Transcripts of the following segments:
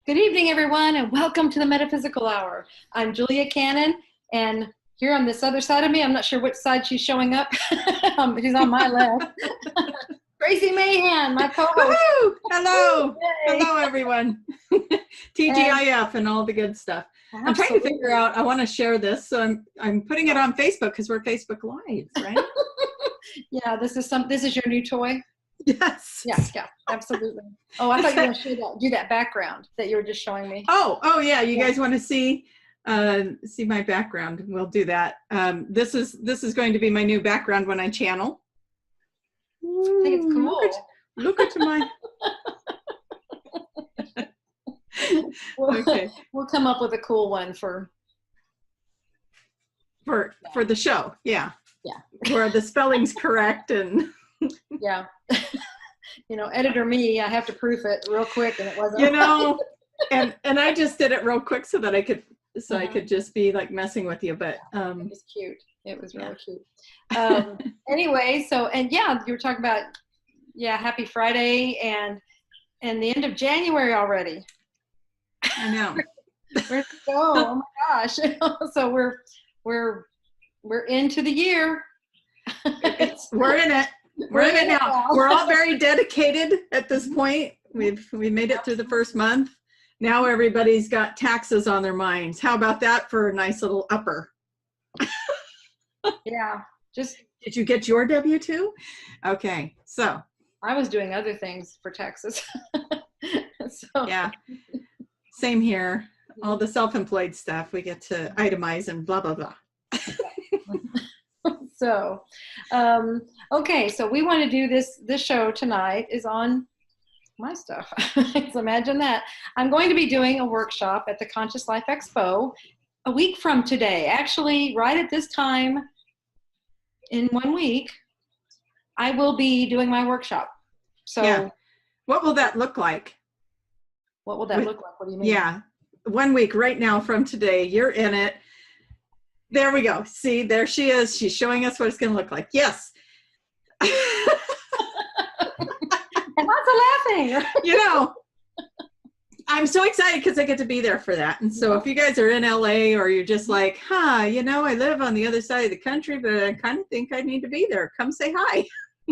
Good evening, everyone, and welcome to the Metaphysical Hour. I'm Julia Cannon, and here on this other side of me, I'm not sure which side she's showing up. She's on my left. Tracie Mahan, my co-host. Hello. Yay. Hello, everyone. TGIF and all the good stuff. Absolutely. I'm trying to figure out, I want to share this, so I'm putting it on Facebook because we're Facebook Live, right? Yeah, this is your new toy? Yes. Yeah, absolutely. Oh, I thought you were going to do that background that you were just showing me. Oh yeah, you guys want to see my background? We'll do that. This is going to be my new background when I channel. I think it's cool. Look at my. Okay. We'll come up with a cool one for the show. Yeah. Where the spelling's correct and. Yeah. You know, editor me, I have to proof it real quick, and it wasn't. You know, and I just did it real quick so that I could I could just be like messing with you, but it was cute. It was really cute. Anyway, so you were talking about happy Friday and the end of January already. I know. Where'd it go? Oh my gosh. So we're into the year. We're in it. We're in it now. We're all very dedicated at this point. We made it through the first month. Now everybody's got taxes on their minds. How about that for a nice little upper? Yeah. Did you get your W-2? Okay. So I was doing other things for taxes. So yeah. Same here. All the self-employed stuff we get to itemize and blah blah blah. So, okay, so we want to do this show tonight is on my stuff. So imagine that. I'm going to be doing a workshop at the Conscious Life Expo a week from today. Actually, right at this time in 1 week, I will be doing my workshop. So yeah. What will that look like? What will that look like? What do you mean? Yeah. 1 week right now from today, you're in it. There we go. See, there she is. She's showing us what it's going to look like. Yes. And lots of laughing. You know, I'm so excited because I get to be there for that. And so if you guys are in LA or you're just like, you know, I live on the other side of the country, but I kind of think I need to be there. Come say hi.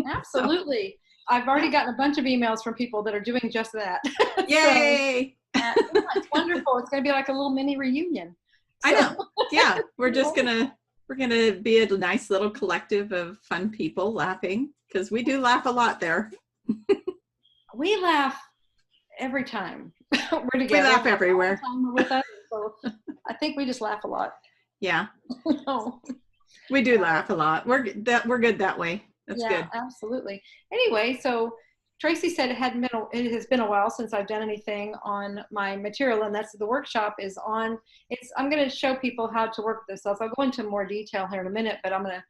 Absolutely. So, I've already gotten a bunch of emails from people that are doing just that. Yay. So, it's wonderful. It's going to be like a little mini reunion. So. I know. Yeah. We're gonna be a nice little collective of fun people laughing because we do laugh a lot there. We laugh every time we're together. We laugh everywhere. Time we're with us, so I think we just laugh a lot. Yeah. No. We do laugh a lot. We're good that way. That's good. Absolutely. Anyway, so Tracie said it has been a while since I've done anything on my material, and that's the workshop is on. I'm going to show people how to work this. I'll go into more detail here in a minute, but I'm going to,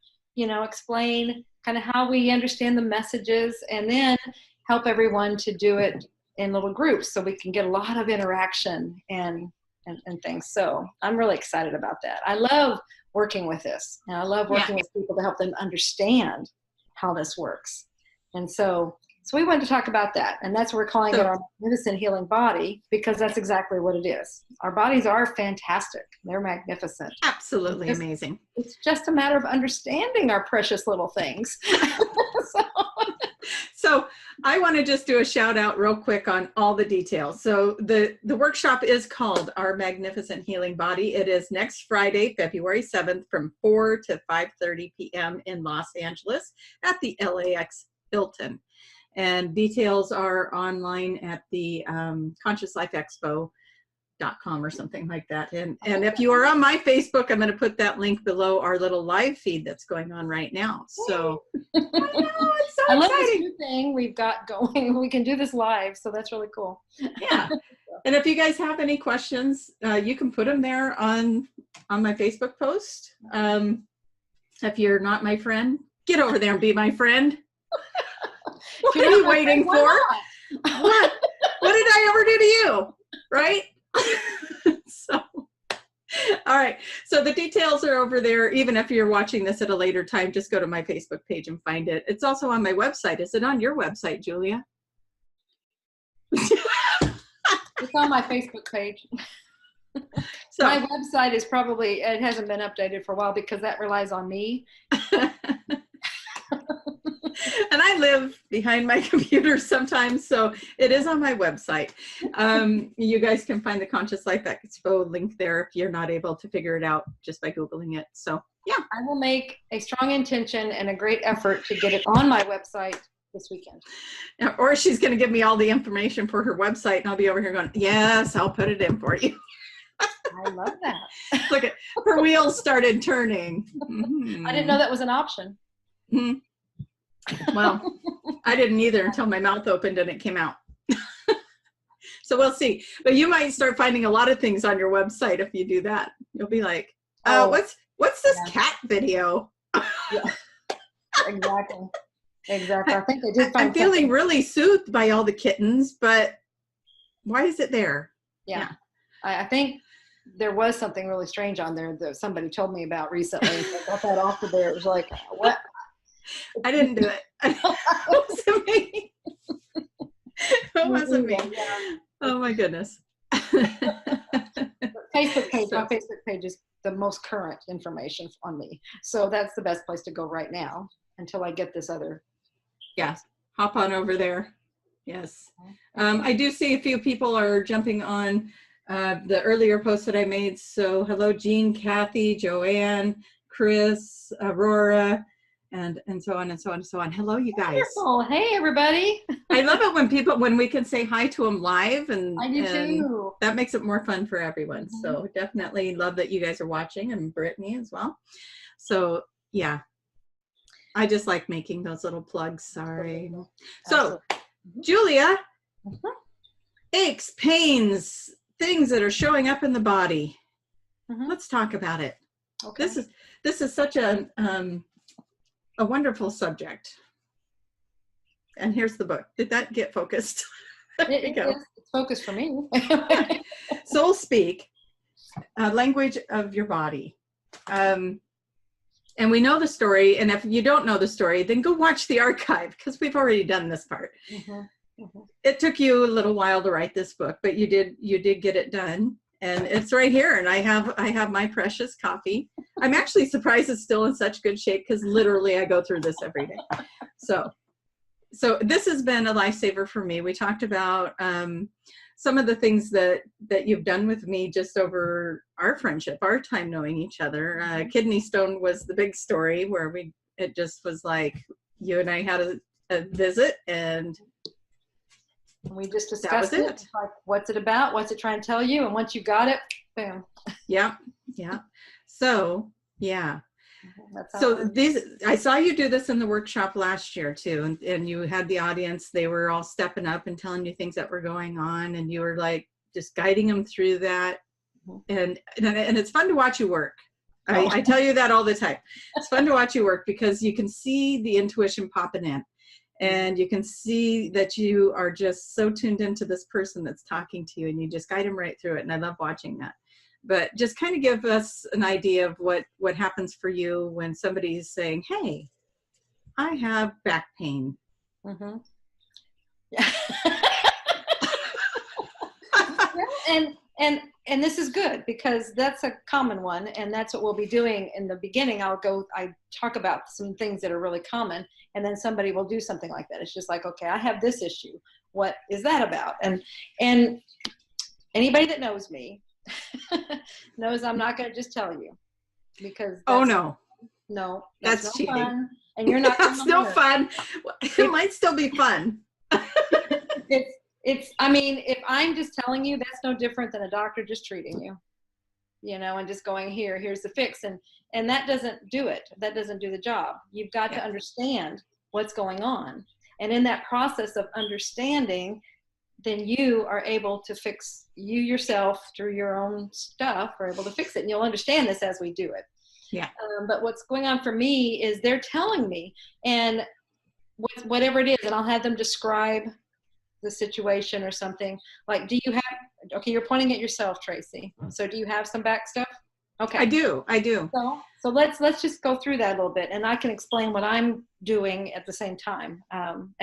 explain kind of how we understand the messages, and then help everyone to do it in little groups so we can get a lot of interaction and things. So I'm really excited about that. I love working with this, and I love working with people to help them understand how this works. And so we wanted to talk about that, and that's what we're calling it our magnificent healing body, because that's exactly what it is. Our bodies are fantastic. They're magnificent. Absolutely amazing. It's just a matter of understanding our precious little things. So I want to just do a shout out real quick on all the details. So the workshop is called Our Magnificent Healing Body. It is next Friday, February 7th from 4 to 5:30 p.m. in Los Angeles at the LAX Hilton. And details are online at the consciouslifeexpo.com or something like that. And if you are on my Facebook, I'm going to put that link below our little live feed that's going on right now. So I know, it's so I love exciting. this new thing we've got going. We can do this live, so that's really cool. Yeah. And if you guys have any questions, you can put them there on my Facebook post. If you're not my friend, get over there and be my friend. What are you waiting for? What did I ever do to you? Right? So, all right. So the details are over there. Even if you're watching this at a later time, just go to my Facebook page and find it. It's also on my website. Is it on your website, Julia? It's It's on my Facebook page. So my website is probably, it hasn't been updated for a while because that relies on me. and I live behind my computer sometimes, so it is on my website. You guys can find the Conscious Life Expo link there if you're not able to figure it out just by Googling it. So yeah. I will make a strong intention and a great effort to get it on my website this weekend. Or she's going to give me all the information for her website, and I'll be over here going, yes, I'll put it in for you. I love that. Look at her wheels started turning. Mm-hmm. I didn't know that was an option. Mm-hmm. Well, I didn't either until my mouth opened and it came out. So we'll see. But you might start finding a lot of things on your website if you do that. You'll be like, what's this cat video? Yeah. Exactly. I think they did find I'm feeling really soothed by all the kittens, but why is it there? Yeah. I think there was something really strange on there that somebody told me about recently. I got that off of there. It was like, what? I didn't do it. It wasn't me. It wasn't me. Yeah. Oh my goodness. Facebook page. My Facebook page is the most current information on me. So that's the best place to go right now until I get this other. Yes. Hop on over there. Yes. I do see a few people are jumping on the earlier post that I made. So hello, Jean, Kathy, Joanne, Chris, Aurora, and so on and so on and so on. Hello, you guys. Wonderful. Hey, everybody. I love it when we can say hi to them live, and I do too. That makes it more fun for everyone. Mm-hmm. So definitely love that you guys are watching, and Brittany as well. So yeah, I just like making those little plugs. Sorry. So Julia, aches, pains, things that are showing up in the body. Let's talk about it. Okay. This is such a wonderful subject. And here's the book. Did that get focused? It's focused for me. Soul Speak, language of your body. And we know the story. And if you don't know the story, then go watch the archive because we've already done this part. It took you a little while to write this book, but you did get it done. And it's right here, and I have my precious copy. I'm actually surprised it's still in such good shape because literally I go through this every day. So this has been a lifesaver for me. We talked about some of the things that you've done with me just over our friendship, our time knowing each other. Kidney stone was the big story where it just was like you and I had a visit, and we just discussed it. Like, what's it about? What's it trying to tell you? And once you got it, boom. Yeah. So, yeah. So I saw you do this in the workshop last year too. And you had the audience, they were all stepping up and telling you things that were going on. And you were like, just guiding them through that. And it's fun to watch you work. I tell you that all the time. It's fun to watch you work because you can see the intuition popping in. And you can see that you are just so tuned into this person that's talking to you, and you just guide them right through it. And I love watching that. But just kind of give us an idea of what happens for you when somebody's saying, hey, I have back pain. Yeah. And this is good because that's a common one, and that's what we'll be doing in the beginning. I talk about some things that are really common, and then somebody will do something like that. It's just like, okay, I have this issue. What is that about? And anybody that knows me knows I'm not going to just tell you because no, that's no cheating. Fun, and you're not. That's no fun. It might still be fun. I mean, if I'm just telling you, that's no different than a doctor just treating you, and just going, here's the fix. And that doesn't do it. That doesn't do the job. You've got to understand what's going on. And in that process of understanding, then you are able to fix you yourself through your own stuff, are able to fix it. And you'll understand this as we do it. Yeah. But what's going on for me is they're telling me, and whatever it is, and I'll have them describe the situation or something. Like, you're pointing at yourself, Tracie. So do you have some back stuff? Okay. I do. So let's just go through that a little bit, and I can explain what I'm doing at the same time.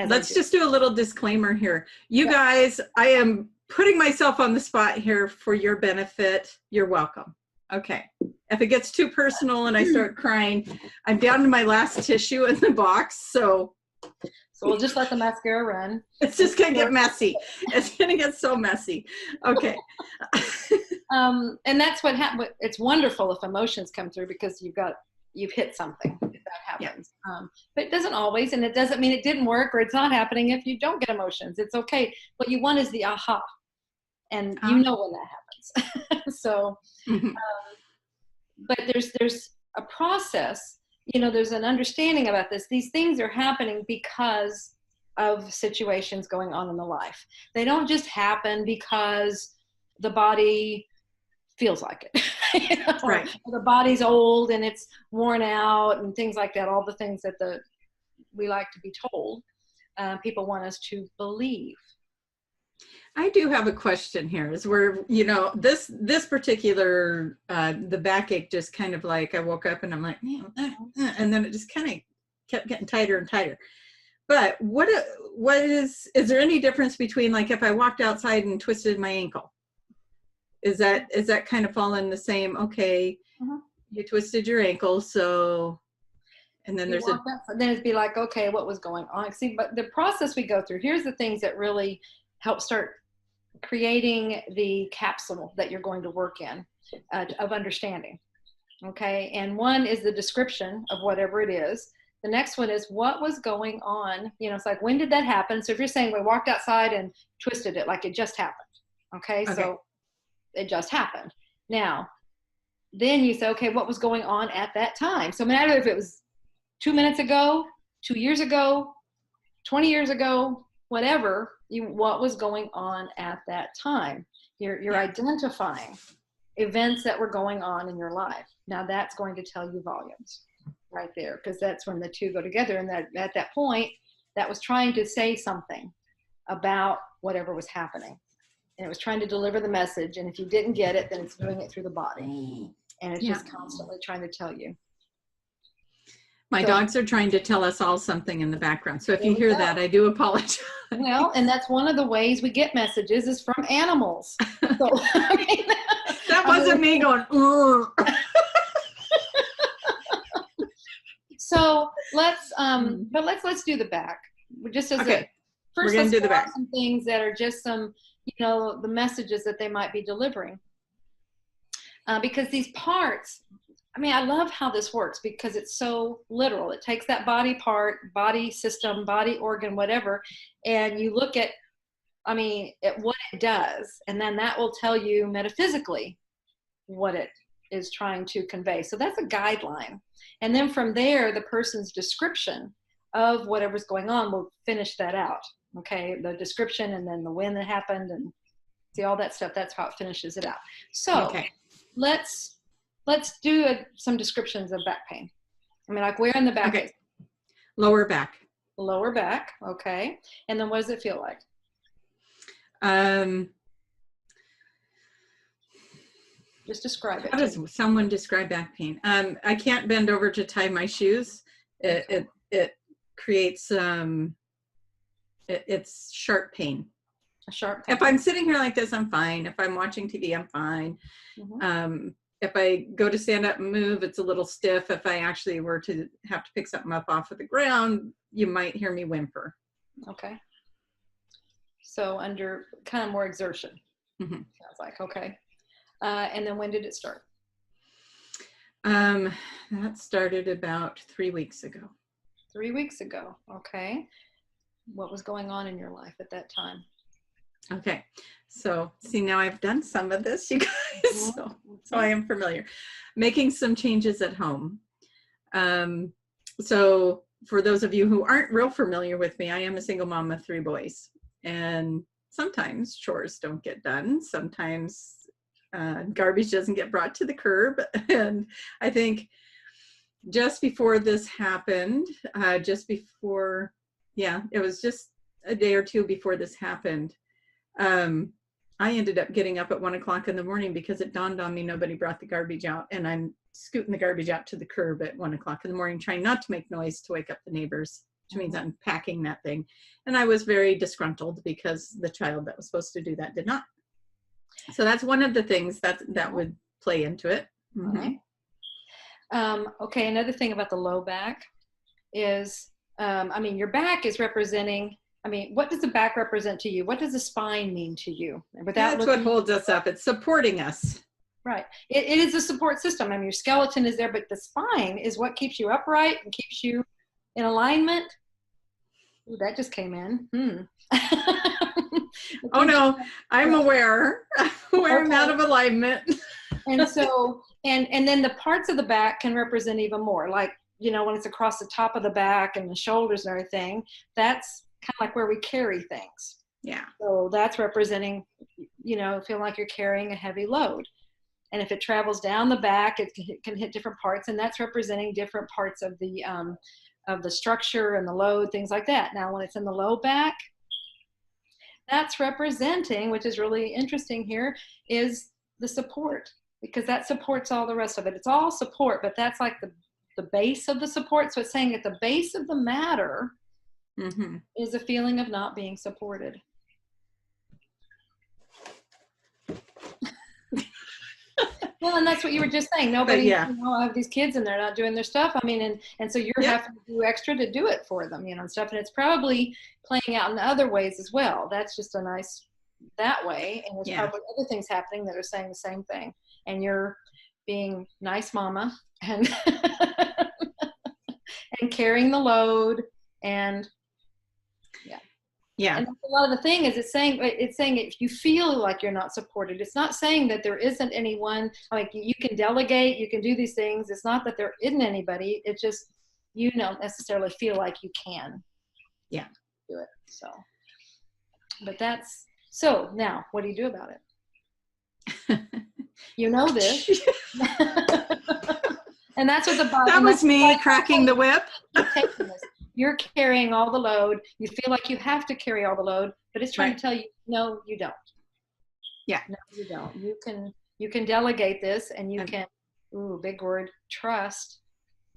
Let's just do a little disclaimer here. You guys, I am putting myself on the spot here for your benefit. You're welcome. Okay. If it gets too personal and I start crying, I'm down to my last tissue in the box. So we'll just let the mascara run. It's just going to get messy. It's going to get so messy. Okay. And that's what happens. It's wonderful if emotions come through because you've hit something if that happens. Yeah. But it doesn't always, and it doesn't mean it didn't work or it's not happening if you don't get emotions. It's okay. What you want is the aha. And you know when that happens. So, but there's a process, there's an understanding about this. These things are happening because of situations going on in the life. They don't just happen because the body feels like it. Right. Or the body's old and it's worn out and things like that. All the things that we like to be told. People want us to believe. I do have a question here is where, this particular, the backache just kind of like, I woke up and I'm like, and then it just kind of kept getting tighter and tighter. But what is there any difference between like if I walked outside and twisted my ankle? Is that kind of fall in the same, okay, you twisted your ankle, so, and then then it'd be like, okay, what was going on? See, but the process we go through, here's the things that really help start creating the capsule that you're going to work in of understanding. Okay. And one is the description of whatever it is. The next one is what was going on. It's like, when did that happen? So if you're saying we walked outside and twisted it, like it just happened. Okay. So it just happened. Now, then you say, okay, what was going on at that time? So no matter if it was 2 minutes ago, 2 years ago, 20 years ago, whatever, what was going on at that time. You're identifying events that were going on in your life. Now that's going to tell you volumes right there, because that's when the two go together. And that at that point, that was trying to say something about whatever was happening. And it was trying to deliver the message. And if you didn't get it, then it's doing it through the body. And it's just constantly trying to tell you. My dogs are trying to tell us all something in the background. So if you hear that, I do apologize. Well, and that's one of the ways we get messages is from animals. So, that wasn't me going, So let's do the back. Just as okay. First, we're going to do the back. Some things that are just some, the messages that they might be delivering. Because these parts, I love how this works because it's so literal. It takes that body part, body system, body organ, whatever, and you look at what it does, and then that will tell you metaphysically what it is trying to convey. So that's a guideline. And then from there, the person's description of whatever's going on will finish that out. Okay, the description and then the when that happened and see all that stuff. That's how it finishes it out. So let's do some descriptions of back pain. Like where in the back? Okay. Lower back. Lower back. Okay. And then what does it feel like? Just describe it. How does someone describe back pain? I can't bend over to tie my shoes. It creates it's sharp pain. A sharp pain. If I'm sitting here like this, I'm fine. If I'm watching TV, I'm fine. If I go to stand up and move, it's a little stiff. If I actually were to have to pick something up off of the ground, you might hear me whimper. Okay. So under kind of more exertion. Sounds like, okay. And then when did it start? That started about 3 weeks ago. 3 weeks ago. Okay. What was going on in your life at that time? Okay. So see, now I've done some of this, you guys, so I am familiar. Making some changes at home. So for those of you who aren't real familiar with me, I am a single mom of 3 boys, and sometimes chores don't get done. Sometimes garbage doesn't get brought to the curb. And I think just before this happened, it was just a day or two before this happened, I ended up getting up at 1 o'clock in the morning because it dawned on me nobody brought the garbage out, and I'm scooting the garbage out to the curb at 1 o'clock in the morning, trying not to make noise to wake up the neighbors. which means unpacking that thing. And I was very disgruntled because the child that was supposed to do that did not. So that's one of the things that would play into it. Okay, another thing about the low back is, I mean, your back is representing, I mean, what does the back represent to you? What does the spine mean to you? That's what holds us up. It's supporting us. Right. It is a support system. I mean, your skeleton is there, but the spine is what keeps you upright and keeps you in alignment. Ooh, that just came in. Oh no, I'm aware. I'm out of alignment. And so, and then the parts of the back can represent even more. Like, you know, when it's across the top of the back and the shoulders and everything, that's kind of like where we carry things. Yeah. So that's representing, you know, feeling like you're carrying a heavy load. And if it travels down the back, it can hit different parts, and that's representing different parts of the structure and the load, things like that. Now, when it's in the low back, that's representing, which is really interesting here, is the support, because that supports all the rest of it. It's all support, but that's like the base of the support. So it's saying at the base of the matter is a feeling of not being supported. Well, and that's what you were just saying. Nobody, you know, have these kids and they're not doing their stuff. I mean, and so you're having to do extra to do it for them, you know, and stuff. And it's probably playing out in other ways as well. That's just a nice that way. And there's probably other things happening that are saying the same thing. And you're being nice mama and and carrying the load and and a lot of the thing is it's saying if you feel like you're not supported, it's not saying that there isn't anyone, like you can delegate, you can do these things. It's not that there isn't anybody. It's just you don't necessarily feel like you can do it. So, but that's, so now what do you do about it? You know this. And that's what the body, that was me cracking the whip. You're carrying all the load. You feel like you have to carry all the load, but it's trying to tell you, no, you don't. Yeah. No, you don't. You can delegate this, and you can, ooh, big word, trust.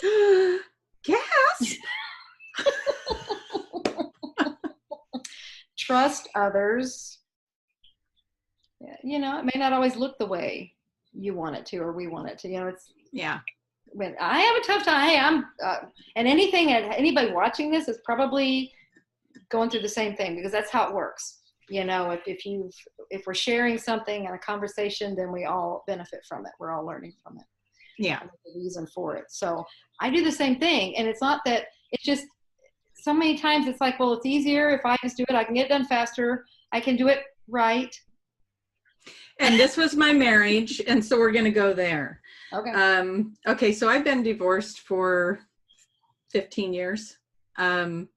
Yes. Trust others. You know, it may not always look the way you want it to, or we want it to. You know, it's when I have a tough time. Hey, I'm and anybody watching this is probably going through the same thing, because that's how it works. You know, if we're sharing something in a conversation, then we all benefit from it. We're all learning from it. Yeah. And the reason for it. So I do the same thing, and it's not that, it's just so many times it's like, well, it's easier if I just do it. I can get it done faster. I can do it right. And this was my marriage, and so we're going to go there. Okay. Okay, so I've been divorced for 15 years. But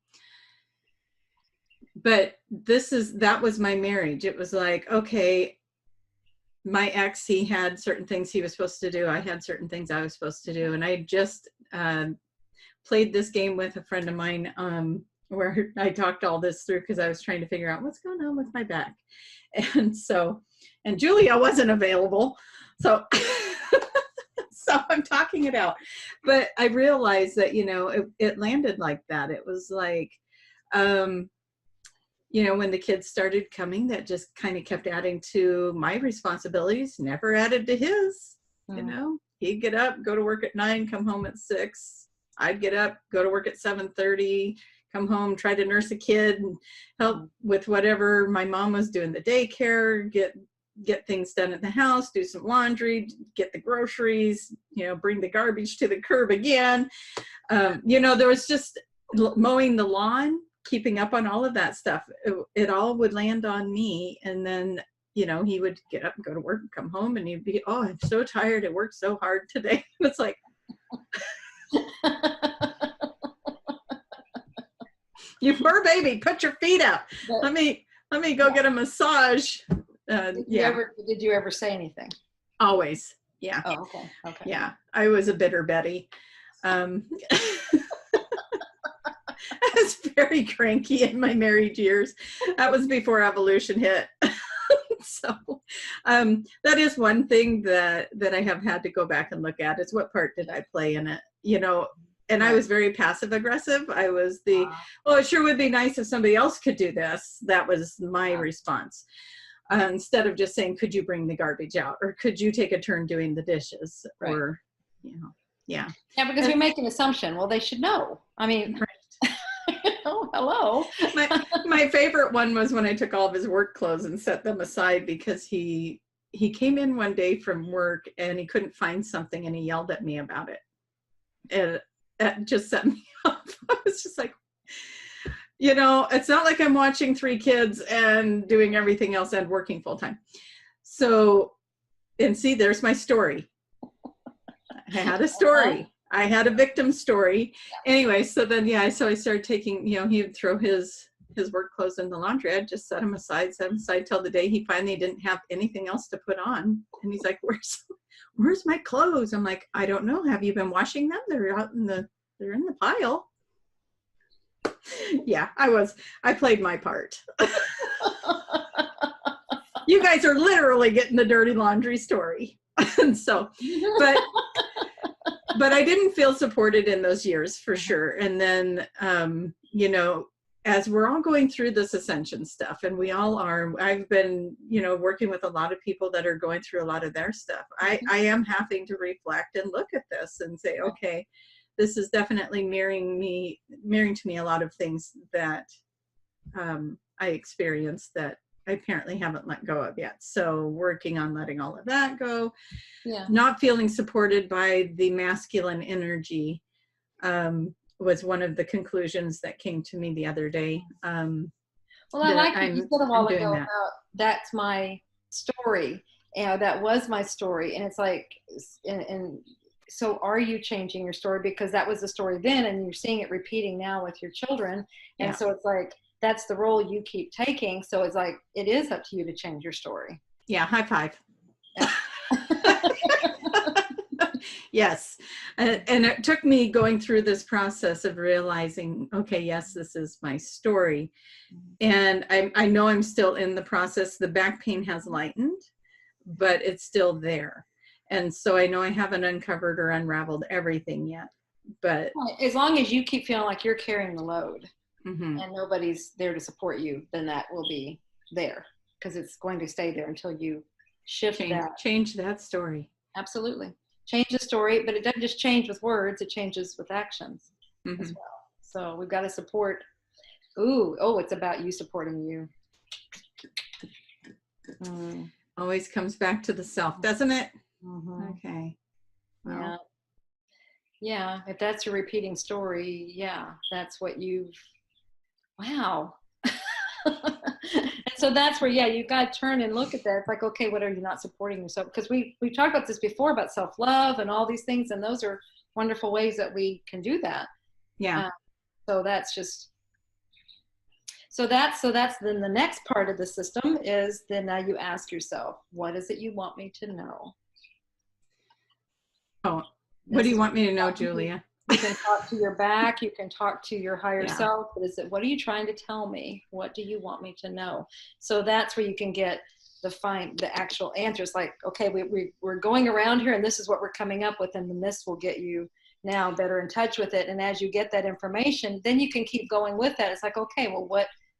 that was my marriage. It was like, okay, my ex, he had certain things he was supposed to do. I had certain things I was supposed to do. And I just played this game with a friend of mine where I talked all this through, because I was trying to figure out what's going on with my back. And Julia wasn't available. So so I'm talking it out. But I realized that, you know, it landed like that. It was like, you know, when the kids started coming, that just kind of kept adding to my responsibilities, never added to his. You know, he'd get up, go to work at 9, come home at 6. I'd get up, go to work at 7:30, come home, try to nurse a kid and help with whatever my mom was doing, the daycare, get things done at the house, do some laundry, get the groceries, you know, bring the garbage to the curb again. You know, there was just mowing the lawn, keeping up on all of that stuff. It all would land on me. And then, you know, he would get up and go to work and come home, and he'd be, oh, I'm so tired. I worked so hard today. And it's like, you poor baby, put your feet up. Let me go get a massage. Did you ever say anything? Always. Yeah. Oh, okay. Yeah. I was a bitter Betty. I was very cranky in my married years. That was before evolution hit. So that is one thing that I have had to go back and look at, is what part did I play in it? You know, And I was very passive aggressive. I was well, it sure would be nice if somebody else could do this. That was my response. Instead of just saying, could you bring the garbage out? Or could you take a turn doing the dishes? Right. Or, you know, yeah. Yeah, because we make an assumption. Well, they should know. I mean, oh, hello. My favorite one was when I took all of his work clothes and set them aside because he came in one day from work and he couldn't find something and he yelled at me about it. And that just set me off. I was just like, you know, it's not like I'm watching 3 kids and doing everything else and working full time. So, and see, there's my story. I had a story. I had a victim story. Anyway, so then, yeah, so I started taking, you know, he would throw his work clothes in the laundry. I'd just set them aside till the day he finally didn't have anything else to put on. And he's like, where's my clothes? I'm like, I don't know. Have you been washing them? They're in the pile. Yeah, I played my part. You guys are literally getting the dirty laundry story. And so, but I didn't feel supported in those years for sure. And then, you know, as we're all going through this ascension stuff, and we all are, I've been, you know, working with a lot of people that are going through a lot of their stuff. I am having to reflect and look at this and say, okay, this is definitely mirroring to me a lot of things that I experienced that I apparently haven't let go of yet. So working on letting all of that go. Yeah. Not feeling supported by the masculine energy was one of the conclusions that came to me the other day. Well, I like what you said a while ago about that's my story. You know, that was my story. And it's like, and so are you changing your story? Because that was the story then, and you're seeing it repeating now with your children. And so it's like, that's the role you keep taking. So it's like, it is up to you to change your story. Yeah. High five. Yeah. Yes. And it took me going through this process of realizing, okay, yes, this is my story. And I know I'm still in the process. The back pain has lightened, but it's still there. And so I know I haven't uncovered or unraveled everything yet, but as long as you keep feeling like you're carrying the load and nobody's there to support you, then that will be there because it's going to stay there until you change that story. Absolutely. Change the story, but it doesn't just change with words, it changes with actions as well. So we've got to support. It's about you supporting you. Always comes back to the self, doesn't it? Okay. Well, yeah. If that's your repeating story, yeah, that's what wow. And so that's where, you got to turn and look at that. It's like, okay, what are you not supporting yourself? Because we talked about this before about self-love and all these things, and those are wonderful ways that we can do that. Yeah. So that's then the next part of the system is then now you ask yourself, what is it you want me to know? Oh, what do you want me to know, Julia? You can talk to your back, you can talk to your higher self, but what are you trying to tell me? What do you want me to know? So that's where you can get the actual answers, like, okay, we're going around here and this is what we're coming up with, and then this will get you now better in touch with it. And as you get that information, then you can keep going with that. It's like, okay, well,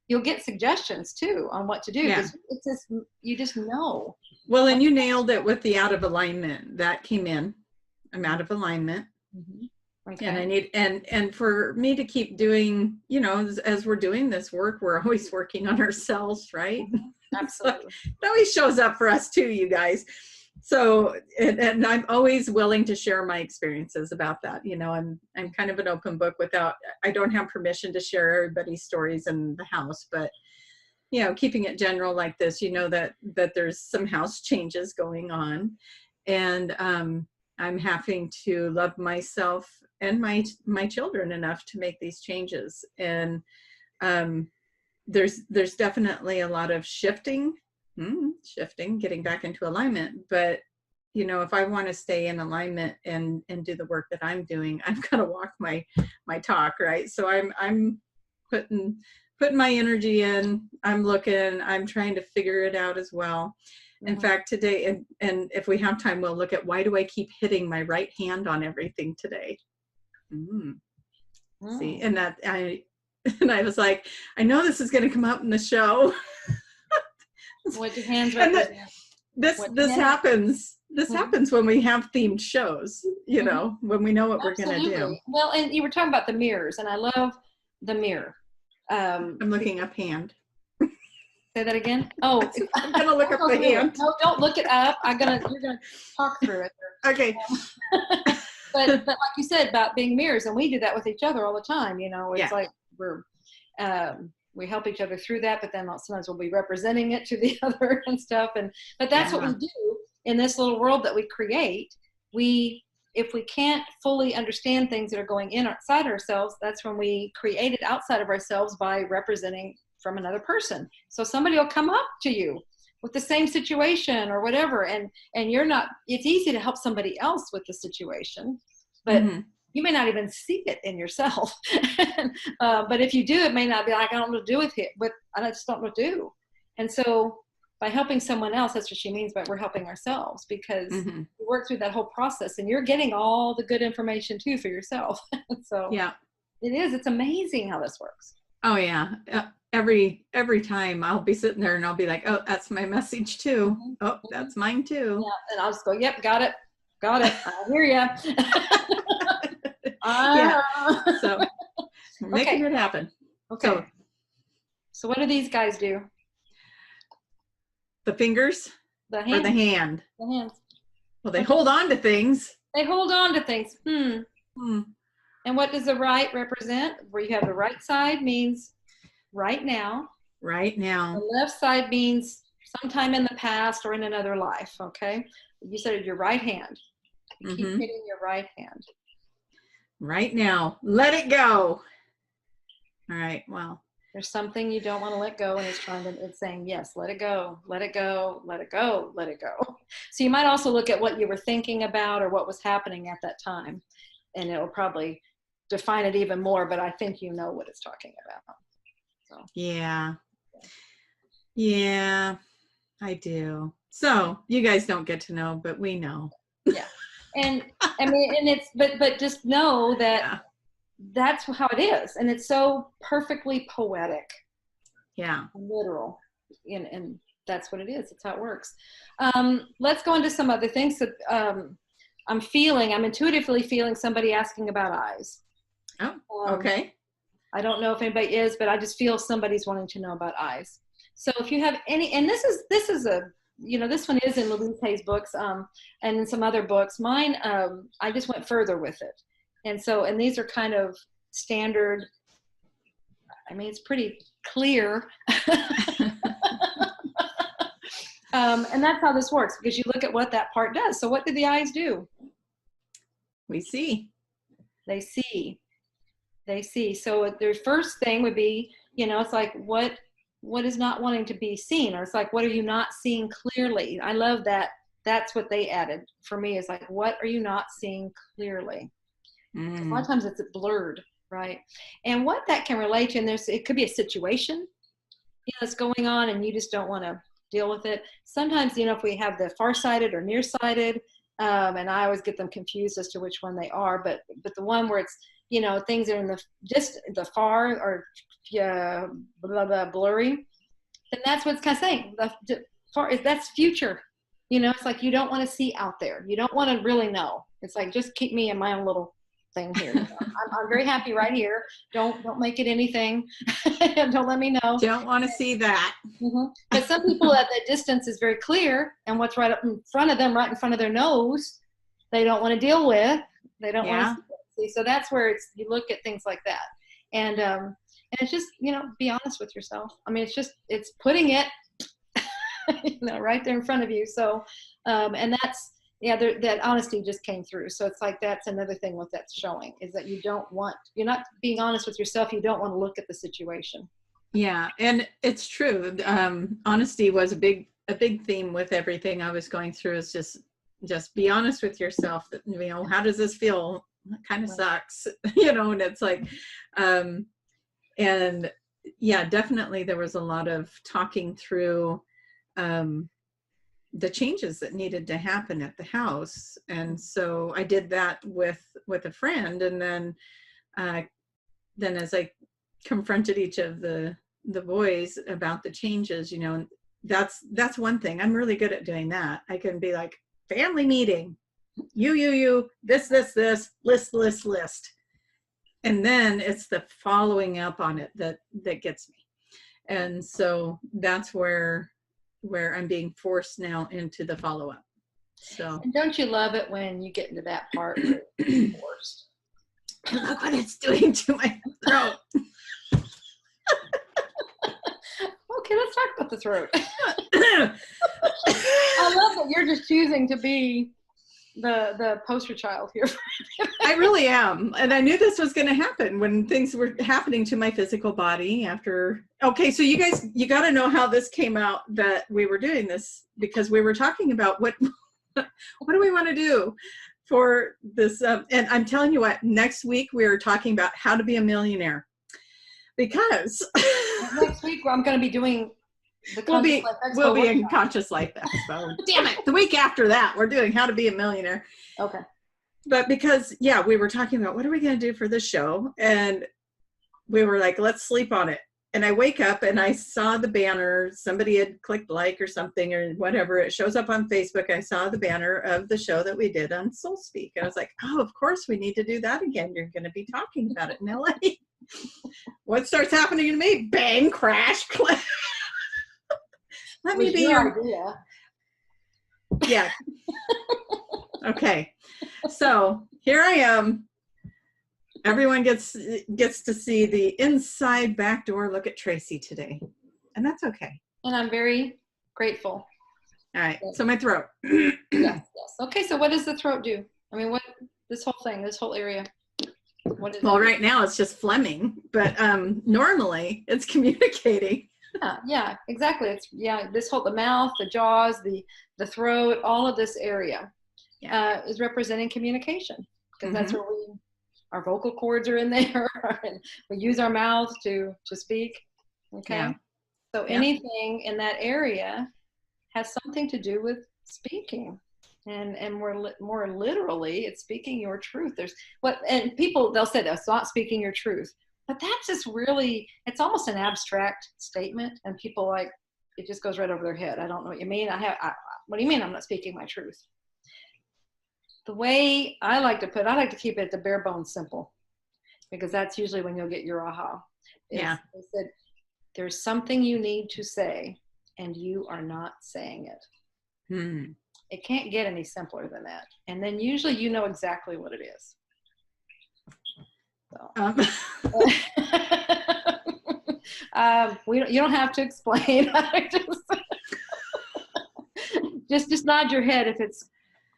you'll get suggestions too on what to do. Yeah. It's just, you just know. Well, and you nailed it with the out of alignment that came in. I'm out of alignment. Okay. And I need, and for me to keep doing, you know, as we're doing this work, we're always working on ourselves, right? Absolutely. So it always shows up for us too, you guys. So, and I'm always willing to share my experiences about that. You know, I'm kind of an open book I don't have permission to share everybody's stories in the house, but, you know, keeping it general like this, you know, that there's some house changes going on, and I'm having to love myself and my children enough to make these changes. And there's definitely a lot of shifting, getting back into alignment. But, you know, if I want to stay in alignment and do the work that I'm doing, I've got to walk my talk, right? So I'm putting my energy in, I'm looking, I'm trying to figure it out as well. In fact, today, and if we have time, we'll look at why do I keep hitting my right hand on everything today? Mm. See, Mm. and and I was like, I know this is going to come up in the show. What do hands And represent? this happens. This happens when we have themed shows, you know, when we know what we're going to do. Well, and you were talking about the mirrors, and I love the mirror. I'm looking up hand. Say that again. Oh, I'm going to look up the hand. No, don't look it up. You're gonna talk through it. Okay. But like you said about being mirrors, and we do that with each other all the time. You know, it's like we help each other through that, but then sometimes we'll be representing it to the other and stuff. But that's what we do in this little world that we create. If we can't fully understand things that are going in outside ourselves, that's when we create it outside of ourselves by representing from another person. So somebody will come up to you with the same situation or whatever, and you're not, it's easy to help somebody else with the situation, but you may not even see it in yourself. But if you do, it may not be like, I don't know what to do with it, but I just don't know what to do. And so by helping someone else, that's what she means by we're helping ourselves, because you work through that whole process and you're getting all the good information too for yourself. So it's amazing how this works. Oh yeah. Every time I'll be sitting there and I'll be like, oh, that's my message too. Oh, that's mine too. Yeah. And I'll just go, yep, got it. I hear ya. So we're making it happen. Okay. So what do these guys do? The fingers or the hand? The hands. Well, they hold on to things. They hold on to things. And what does the right represent? Where you have the right side means right now. Right now. The left side means sometime in the past or in another life. Okay. You said your right hand. You keep hitting your right hand. Right now. Let it go. All right. Well. There's something you don't want to let go, and it's saying, yes, let it go, let it go, let it go, let it go. So you might also look at what you were thinking about or what was happening at that time, and it will probably define it even more, but I think you know what it's talking about. So. Yeah, I do. So you guys don't get to know, but we know. Yeah. And I mean, and it's, but just know that that's how it is. And it's so perfectly poetic. Yeah. Literal. And that's what it is. It's how it works. Let's go into some other things that I'm intuitively feeling somebody asking about eyes. Oh, okay. I don't know if anybody is, but I just feel somebody's wanting to know about eyes. So if you have any, and this is a, this one is in Louise Hay's books, and in some other books. Mine, I just went further with it. And these are kind of standard. I mean, it's pretty clear. And that's how this works, because you look at what that part does. So what do the eyes do? We see. They see. So their first thing would be, it's like, what is not wanting to be seen? Or it's like, what are you not seeing clearly? I love that. That's what they added for me, is like, what are you not seeing clearly? A lot of times it's blurred, right? And what that can relate to, and it could be a situation that's going on and you just don't want to deal with it. Sometimes, if we have the farsighted or nearsighted, and I always get them confused as to which one they are, but the one where it's, things are in the far or blah, blah, blurry, then that's what it's kind of saying. The far, that's future. It's like you don't want to see out there. You don't want to really know. It's like, just keep me in my own little thing here. I'm very happy right here. Don't make it anything. Don't let me know. Don't want to see that. But some people at the distance is very clear, and what's right up in front of them, right in front of their nose, they don't want to deal with. They don't want to see. So that's where you look at things like that, and it's just be honest with yourself. I mean, it's putting it right there in front of you. So and that's. That honesty just came through. So it's like, that's another thing what that's showing, is that you're not being honest with yourself. You don't want to look at the situation. Yeah. And it's true. Honesty was a big theme with everything I was going through, is just be honest with yourself. That, how does this feel? It kind of sucks, and it's like, and yeah, definitely there was a lot of talking through, the changes that needed to happen at the house. And so I did that with a friend. And then as I confronted each of the boys about the changes, you know, that's one thing. I'm really good at doing that. I can be like, family meeting, you, this, list. And then it's the following up on it that gets me. And so that's where I'm being forced now into the follow-up. So, and don't you love it when you get into that part where it's forced? Look what it's doing to my throat. Okay, let's talk about the throat. I love that you're just choosing to be the poster child here. I really am. And I knew this was going to happen when things were happening to my physical body after. Okay, so you guys, you got to know how this came out that we were doing this, because we were talking about what do we want to do for this. And I'm telling you what, next week we are talking about how to be a millionaire, because next week I'm going to be doing we'll be in Conscious Life Expo. Damn it. The week after that, we're doing how to be a millionaire. Okay. But because, yeah, we were talking about what are we going to do for this show? And we were like, let's sleep on it. And I wake up and I saw the banner. Somebody had clicked like or something or whatever. It shows up on Facebook. I saw the banner of the show that we did on Soul Speak. And I was like, oh, of course we need to do that again. You're going to be talking about it in LA. What starts happening to me? Bang, crash, clash. Let me be your idea. Yeah. Okay. So here I am. Everyone gets to see the inside back door look at Tracie today. And that's okay. And I'm very grateful. All right. So my throat. Yes. Okay. So what does the throat do? I mean, what this whole thing, this whole area? What is well, it? Right now it's just phlegming, but normally it's communicating. Yeah, exactly. It's this whole, the mouth, the jaws, the throat, all of this area is representing communication, because that's where our vocal cords are in there, and we use our mouth to speak. Okay. Yeah. So anything in that area has something to do with speaking, and more literally, it's speaking your truth. And people, they'll say that's not speaking your truth. But that's just really, it's almost an abstract statement, and people it just goes right over their head. I don't know what you mean. What do you mean I'm not speaking my truth? The way I like to keep it at the bare bones simple, because that's usually when you'll get your aha. Yeah. They said, there's something you need to say, and you are not saying it. It can't get any simpler than that. And then usually you know exactly what it is. So. You don't have to explain. just nod your head if it's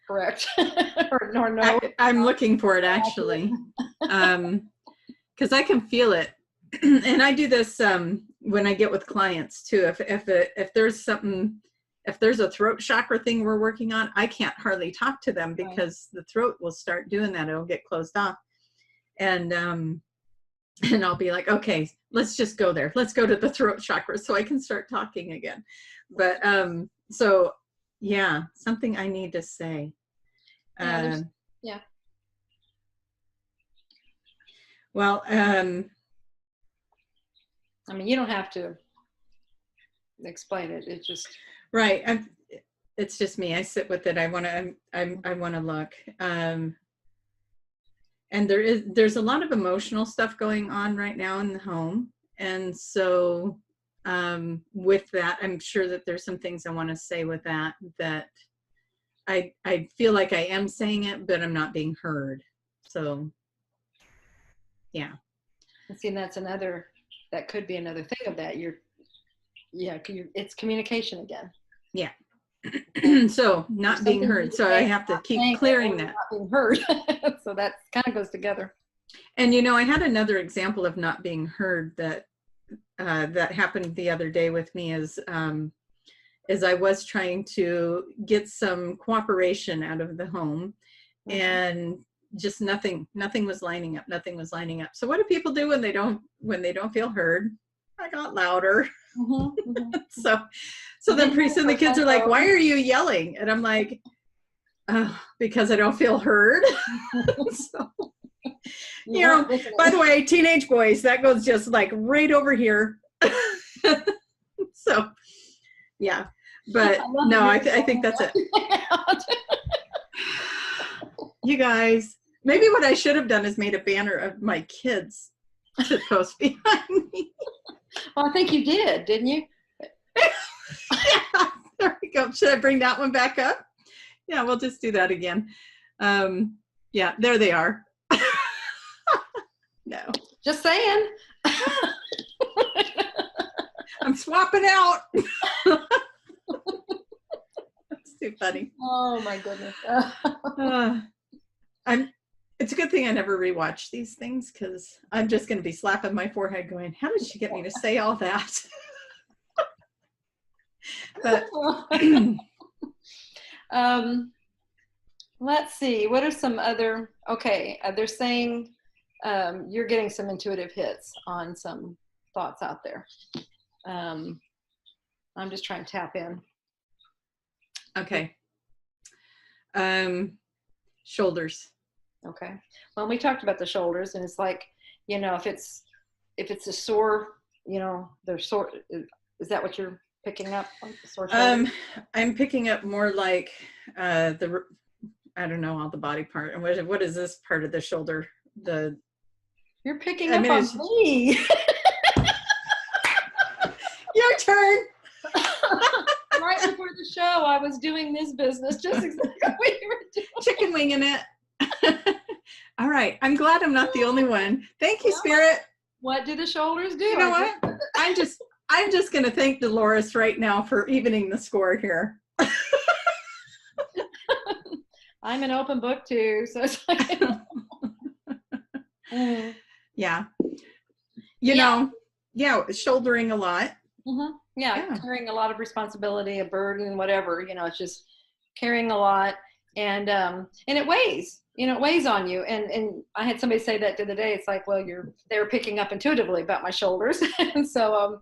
correct or no. I'm looking for it actually, because I can feel it, and I do this when I get with clients too. If there's something, if there's a throat chakra thing we're working on, I can't hardly talk to them because the throat will start doing that. It'll get closed off. And I'll be like, okay, let's just go there. Let's go to the throat chakra so I can start talking again. But so yeah, something I need to say. Yeah. Well, I mean, you don't have to explain it. It's just right. It's just me. I sit with it. I want to look. And there's a lot of emotional stuff going on right now in the home. And so with that, I'm sure that there's some things I want to say with that I feel like I am saying it, but I'm not being heard. So, yeah. See, that's that could be another thing of that. It's communication again. Yeah. So not being heard. So I have to keep clearing that. Not being heard. So that kind of goes together. And I had another example of not being heard that happened the other day with me as I was trying to get some cooperation out of the home, and just nothing was lining up. Nothing was lining up. So what do people do when they don't feel heard? I got louder. Mm-hmm, mm-hmm. So then pretty soon the kids are like, why are you yelling? And I'm like, oh, because I don't feel heard. So, you know, by the way, teenage boys, that goes just like right over here. So, yeah. But no, I think that's it. You guys, maybe what I should have done is made a banner of my kids to post behind me. Well, I think you did, didn't you? Yeah, there we go. Should I bring that one back up? Yeah, we'll just do that again. Yeah, there they are. No. Just saying. I'm swapping out. That's too funny. Oh my goodness. It's a good thing I never rewatch these things, because I'm just going to be slapping my forehead going, how did she get me to say all that? But let's see. What are some other? Okay, they're saying you're getting some intuitive hits on some thoughts out there. I'm just trying to tap in. Okay. Shoulders. Okay. Well, we talked about the shoulders, and it's like, you know, if it's a sore, you know, they're sore. Is that what you're picking up? Like the sore shoulders? I'm picking up more like I don't know, all the body part. And what is this part of the shoulder? You're picking up on me. Your turn. Right before the show, I was doing this business, just exactly what you were doing. Chicken winging it. All right. I'm glad I'm not the only one. Thank you, Spirit. What do the shoulders do? You know what? I'm just going to thank Dolores right now for evening the score here. I'm an open book too, so it's like, yeah. You know, shouldering a lot. Mm-hmm. Yeah, carrying a lot of responsibility, a burden, whatever. You know, it's just carrying a lot, and it weighs. You know, it weighs on you. And I had somebody say that the other day. It's like, well, they were picking up intuitively about my shoulders, and so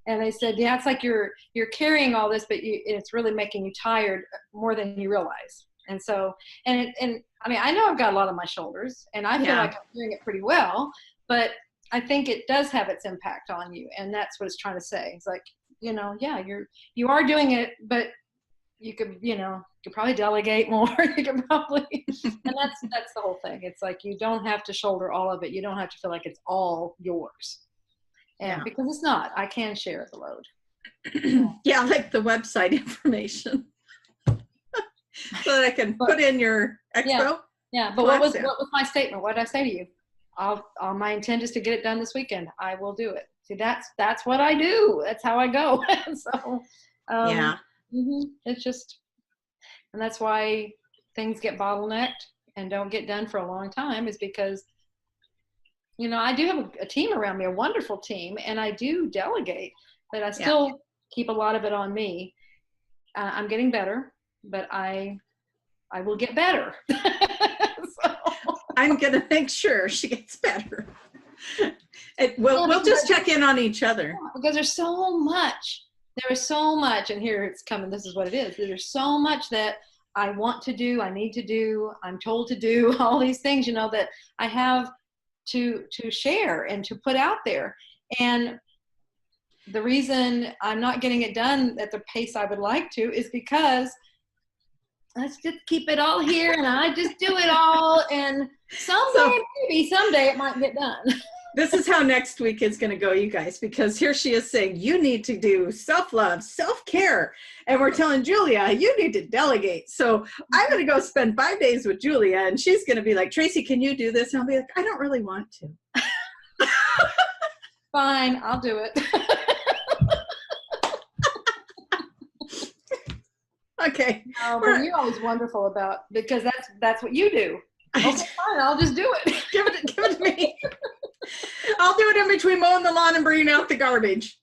and they said, yeah, it's like you're carrying all this, but it's really making you tired more than you realize. And so, and I mean, I know I've got a lot on my shoulders, and I feel like I'm doing it pretty well, but I think it does have its impact on you, and that's what it's trying to say. It's like, you know, yeah, you are doing it, but you could, you know, you could probably delegate more. You could probably, and that's the whole thing. It's like you don't have to shoulder all of it. You don't have to feel like it's all yours, and because it's not. I can share the load. Yeah, like the website information, so that I can put in your expo. Yeah, but what was my statement? What did I say to you? My intent is to get it done this weekend. I will do it. See, that's what I do. That's how I go. So, it's just, and that's why things get bottlenecked and don't get done for a long time, is because, you know, I do have a team around me, a wonderful team, and I do delegate, but I still keep a lot of it on me. I'm getting better, but I will get better. So. I'm going to make sure she gets better. We'll just check in on each other. Because there's so much. There is so much, and here it's coming. This is what it is. There's so much that I want to do, I need to do, I'm told to do, all these things, you know, that I have to share and to put out there. And the reason I'm not getting it done at the pace I would like to is because let's just keep it all here, and I just do it all, and someday it might get done. This is how next week is going to go, you guys, because here she is saying, you need to do self-love, self-care. And we're telling Julia, you need to delegate. So I'm going to go spend 5 days with Julia, and she's going to be like, Tracie, can you do this? And I'll be like, I don't really want to. Fine, I'll do it. Okay. But you're always wonderful about, because that's what you do. Okay, fine, I'll just do it. Give it to me. I'll do it in between mowing the lawn and bringing out the garbage.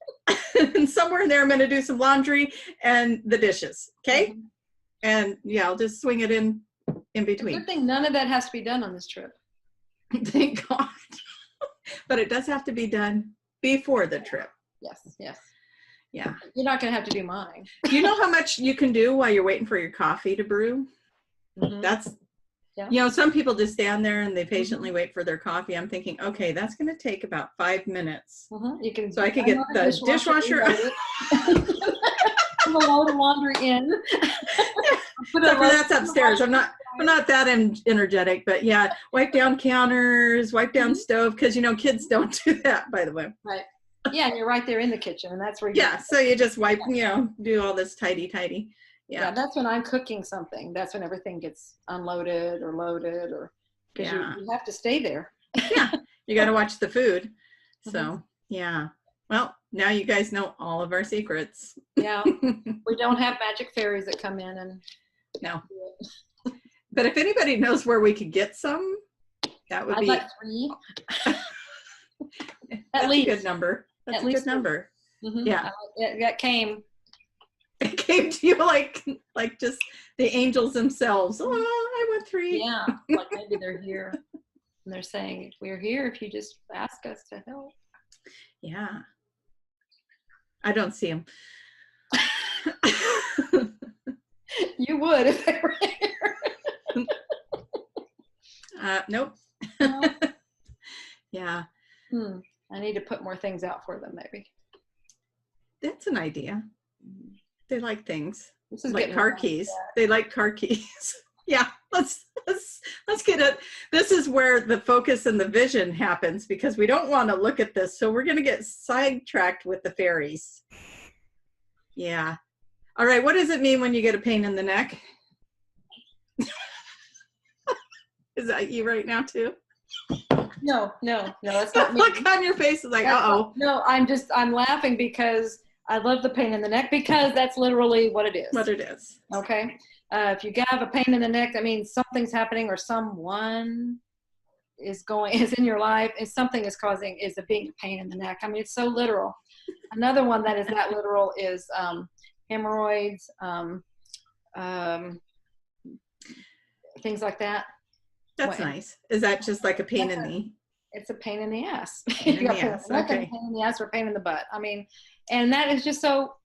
And somewhere in there, I'm going to do some laundry and the dishes. Okay. Mm-hmm. And I'll just swing it in between. Good thing none of that has to be done on this trip. Thank God. But it does have to be done before the trip. Yes, yes. Yeah. You're not going to have to do mine. Do you know how much you can do while you're waiting for your coffee to brew? That's, you know, some people just stand there and they patiently wait for their coffee. I'm thinking, okay, that's going to take about 5 minutes. You can, so I could get the dishwasher. Put a load of laundry in. That's upstairs. I'm not that energetic, but yeah, wipe down counters, wipe down stove, because you know kids don't do that, by the way. Right. Yeah, and you're right there in the kitchen, and that's where you. Yeah, so you just wipe, you know, do all this tidy. Yeah, that's when I'm cooking something. That's when everything gets unloaded or loaded, or because you have to stay there. Yeah, you got to watch the food. So yeah. Well, now you guys know all of our secrets. Yeah, we don't have magic fairies that come in and. No. But if anybody knows where we could get some, that would be. I'd like 3. At least. A good number. That's a good number. Yeah. That came. It came to you like just the angels themselves. Oh, I want 3. Yeah, like maybe they're here. And they're saying, we're here if you just ask us to help. Yeah. I don't see them. You would if they were here. Nope. Yeah. I need to put more things out for them, maybe. That's an idea. They like things. This is like car keys. They like car keys. Yeah. Let's get it. This is where the focus and the vision happens, because we don't want to look at this. So we're going to get sidetracked with the fairies. Yeah. All right. What does it mean when you get a pain in the neck? Is that you right now too? No, that's not me. Look on your face is like, uh-oh. No, I'm laughing because I love the pain in the neck, because that's literally what it is. What it is. Okay. If you have a pain in the neck, that means something's happening, or someone is in your life, and something is a big pain in the neck. I mean, it's so literal. Another one that is that literal is hemorrhoids, things like that. That's nice. Is that just like a pain in the? It's a pain in the ass. Pain in the ass. Okay. Pain in the ass or pain in the butt. I mean, and that is just so.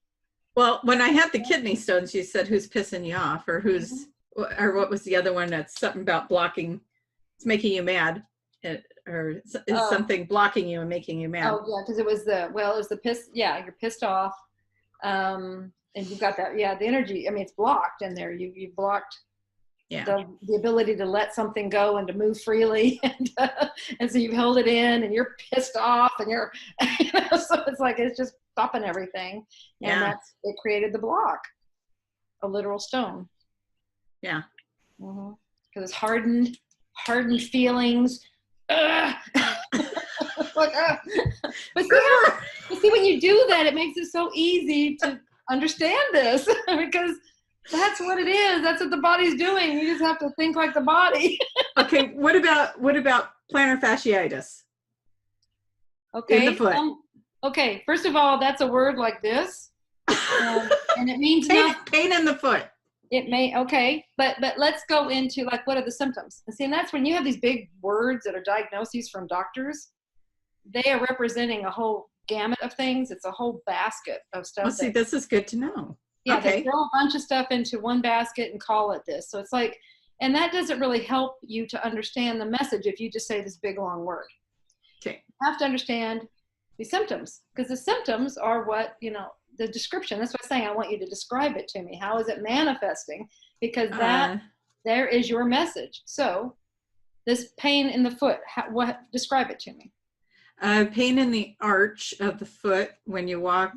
Well, when I had the kidney stones, you said who's pissing you off, or who's, or what was the other one? That's something about blocking. It's making you mad, or is something blocking you and making you mad? Oh yeah, because it was the piss. Yeah, you're pissed off, and you've got that. Yeah, the energy. I mean, it's blocked in there. You blocked. Yeah. The ability to let something go and to move freely, and so you've held it in, and you're pissed off, and you're, so it's like it's just stopping everything, and it created the block, a literal stone. Yeah. Because it's hardened feelings. But see, when you do that, it makes it so easy to understand this, because. That's what it is. That's what the body's doing. You just have to think like the body. Okay. What about plantar fasciitis? Okay. In the foot. Okay. First of all, that's a word like this, and it means pain in the foot. It may. Okay. But let's go into like, what are the symptoms? And see, and that's when you have these big words that are diagnoses from doctors. They are representing a whole gamut of things. It's a whole basket of stuff. Well, see, this is good to know. Yeah, they throw a bunch of stuff into one basket and call it this. So it's like, and that doesn't really help you to understand the message if you just say this big long word. Okay. You have to understand the symptoms, because the symptoms are what, the description. That's what I'm saying. I want you to describe it to me. How is it manifesting? Because there is your message. So this pain in the foot, describe it to me. Pain in the arch of the foot when you walk.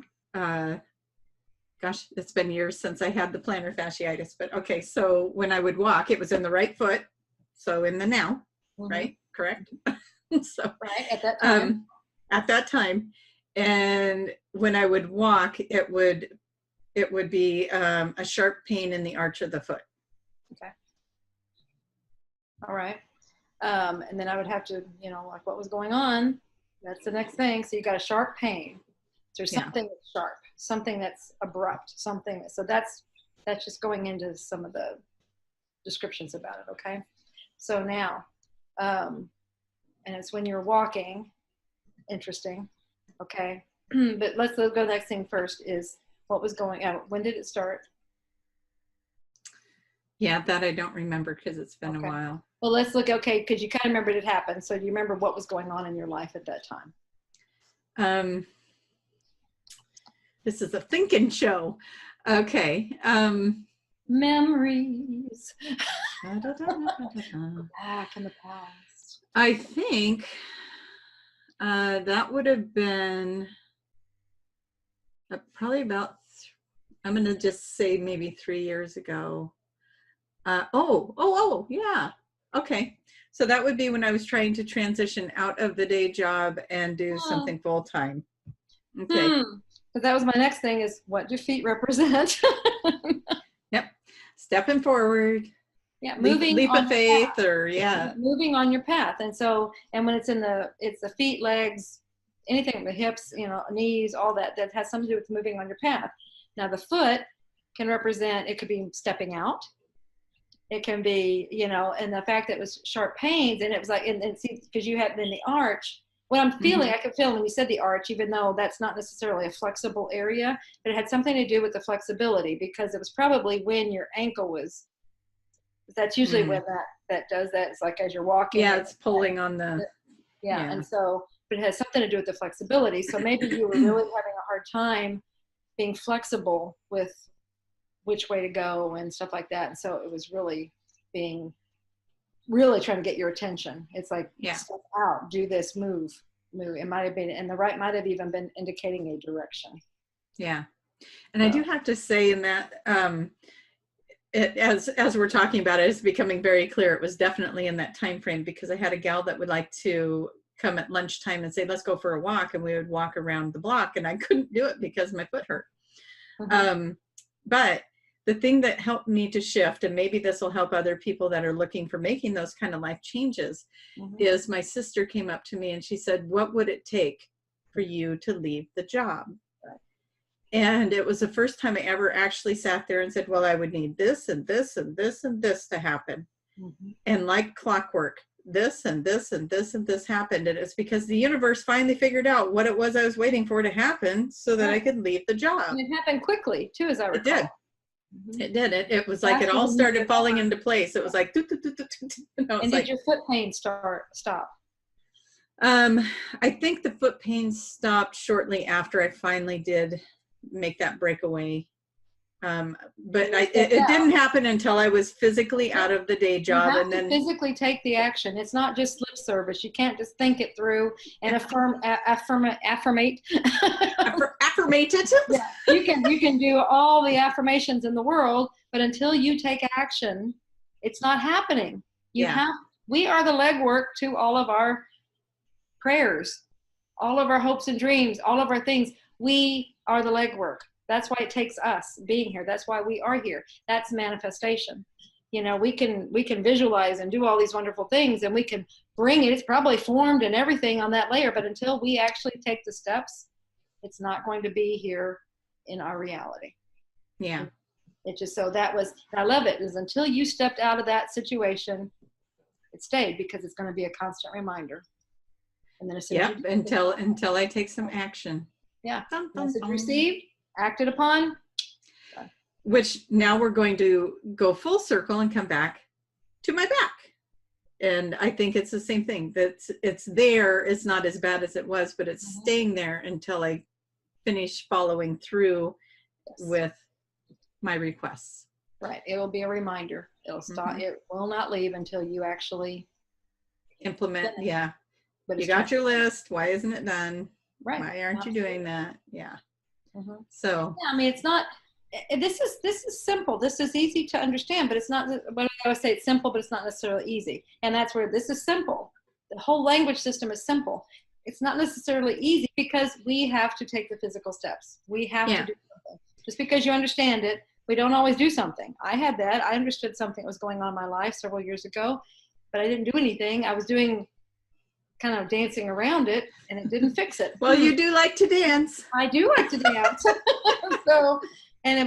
Gosh, it's been years since I had the plantar fasciitis, but okay. So when I would walk, it was in the right foot. So in the now, right? Correct. So right at that time. At that time, and when I would walk, it would be a sharp pain in the arch of the foot. Okay. All right. And then I would have to, like what was going on. That's the next thing. So you got a sharp pain. There's something that's sharp, something that's abrupt, so that's just going into some of the descriptions about it. Okay. So now, and it's when you're walking. Interesting. Okay. But let's go to the next thing first is what was going on. When did it start? Yeah, that I don't remember because it's been a while. Well, let's look, okay, because you kind of remembered it happened. So do you remember what was going on in your life at that time? This is a thinking show. Okay. Memories. Back in the past. I think that would have been probably about, I'm going to just say maybe 3 years ago. Yeah. Okay. So that would be when I was trying to transition out of the day job and do something full time. Okay. Because that was my next thing is what do feet represent? Yep. Stepping forward. Yeah. Moving leap on of faith or yeah. Moving on your path. And so, and when it's it's the feet, legs, anything, the hips, knees, all that has something to do with moving on your path. Now the foot can represent, it could be stepping out. It can be, and the fact that it was sharp pains and it was like, and see, because you had in the arch, what I'm feeling, I could feel when you said the arch, even though that's not necessarily a flexible area, but it had something to do with the flexibility because it was probably when your ankle was, that's usually when that does that. It's like as you're walking. Yeah, it's pulling on the. Yeah. And so, but it has something to do with the flexibility. So maybe you were really having a hard time being flexible with which way to go and stuff like that. And so it was really trying to get your attention. It's like, step out, do this, move. It might have been, and the right might have even been indicating a direction. Yeah. And I do have to say in that, as we're talking about it, it's becoming very clear. It was definitely in that time frame because I had a gal that would like to come at lunchtime and say, let's go for a walk. And we would walk around the block and I couldn't do it because my foot hurt. But the thing that helped me to shift, and maybe this will help other people that are looking for making those kind of life changes, is my sister came up to me and she said, what would it take for you to leave the job? And it was the first time I ever actually sat there and said, well, I would need this and this and this and this to happen. And like clockwork, this and this and this and this happened. And it's because the universe finally figured out what it was I was waiting for to happen so that I could leave the job. And it happened quickly too, as I recall. It did. It did. It was like it all started falling into place. It was like, and did your foot pain stop? I think the foot pain stopped shortly after I finally did make that breakaway. But it didn't happen until I was physically out of the day job. You have to physically take the action. It's not just lip service. You can't just think it through and affirmate. Affirmate it. Yeah, you can do all the affirmations in the world, but until you take action, it's not happening. We are the legwork to all of our prayers, all of our hopes and dreams, all of our things. We are the legwork. That's why it takes us being here. That's why we are here. That's manifestation. We can visualize and do all these wonderful things and we can bring it. It's probably formed and everything on that layer, but until we actually take the steps, it's not going to be here in our reality. Yeah. It just, so that was, I love it, is until you stepped out of that situation, it stayed because it's going to be a constant reminder. And then as soon as until I take some action. Yeah. Message received, acted upon. Which now we're going to go full circle and come back to my back. And I think it's the same thing. It's there. It's not as bad as it was, but it's staying there until I finish following through with my requests. Right. It will be a reminder. It'll stop. It will not leave until you actually implement. Finish. Yeah. But you got your list. Why isn't it done? Right. Why aren't you doing that? Yeah. So. Yeah, I mean, it's not. This is simple. This is easy to understand, but it's not. But I always say it's simple, but it's not necessarily easy. And that's where this is simple. The whole language system is simple. It's not necessarily easy because we have to take the physical steps. We have to do something. Just because you understand it, we don't always do something. I had that. I understood something that was going on in my life several years ago, but I didn't do anything. I was doing kind of dancing around it, and it didn't fix it. Well, you do like to dance. I do like to dance.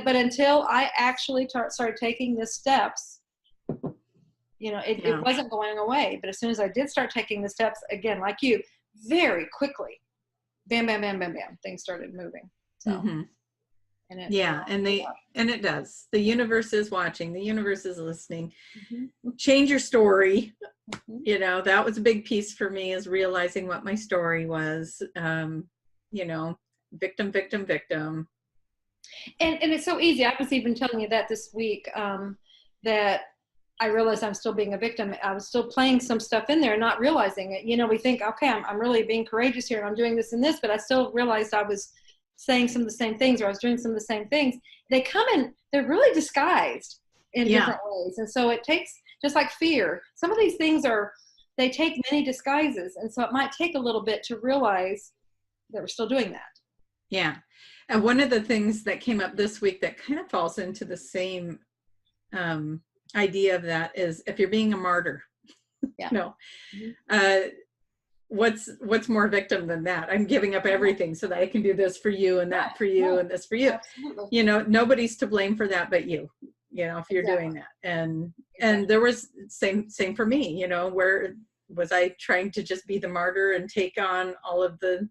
But until I actually started taking the steps, it wasn't going away. But as soon as I did start taking the steps, again, like you, very quickly, bam, bam, bam, bam, bam, things started moving. So, Mm-hmm. and it, Yeah, and it does. The universe is watching. The universe is listening. mm-hmm. Change your story. Mm-hmm. You know, that was a big piece for me, is realizing what my story was. You know, victim, victim, victim. And it's so easy. I was even telling you that this week, that I realized I'm still being a victim. I was still playing some stuff in there, not realizing it. You know, we think, okay, I'm really being courageous here and I'm doing this and this, but I still realized I was saying some of the same things, or I was doing some of the same things. They come in, they're really disguised in different ways. And so it takes, just like fear, some of these things they take many disguises. And so it might take a little bit to realize that we're still doing that. Yeah. And one of the things that came up this week that kind of falls into the same idea of that is, if you're being a martyr, Yeah. no, what's more victim than that? I'm giving up everything so that I can do this for you and that for you and this for you. Absolutely. You know, nobody's to blame for that but you, you know, if you're doing that. And there was same for me, you know, where was I trying to just be the martyr and take on all of the,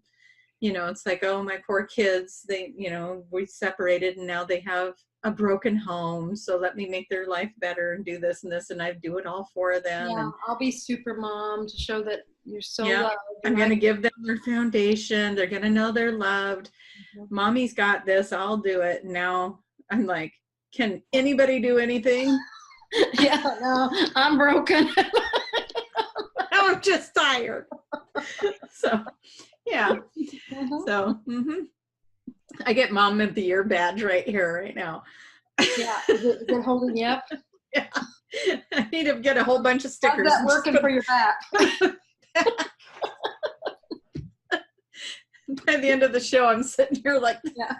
you know, it's like, oh, my poor kids, they, you know, we separated and now they have a broken home, so let me make their life better and do this and this, and I do it all for them. Yeah, and I'll be super mom to show that you're so yeah, loved. I'm going to give them their foundation. They're going to know they're loved. Mm-hmm. Mommy's got this. I'll do it. Now I'm like, can anybody do anything? Yeah, no, I'm broken. I'm just tired. So, yeah. Mm-hmm. So, I get Mom of the Year badge right here, right now. Yeah, is it holding you up? Yeah. I need to get a whole bunch of stickers. How's that working for your back? By the end of the show, I'm sitting here like, yeah.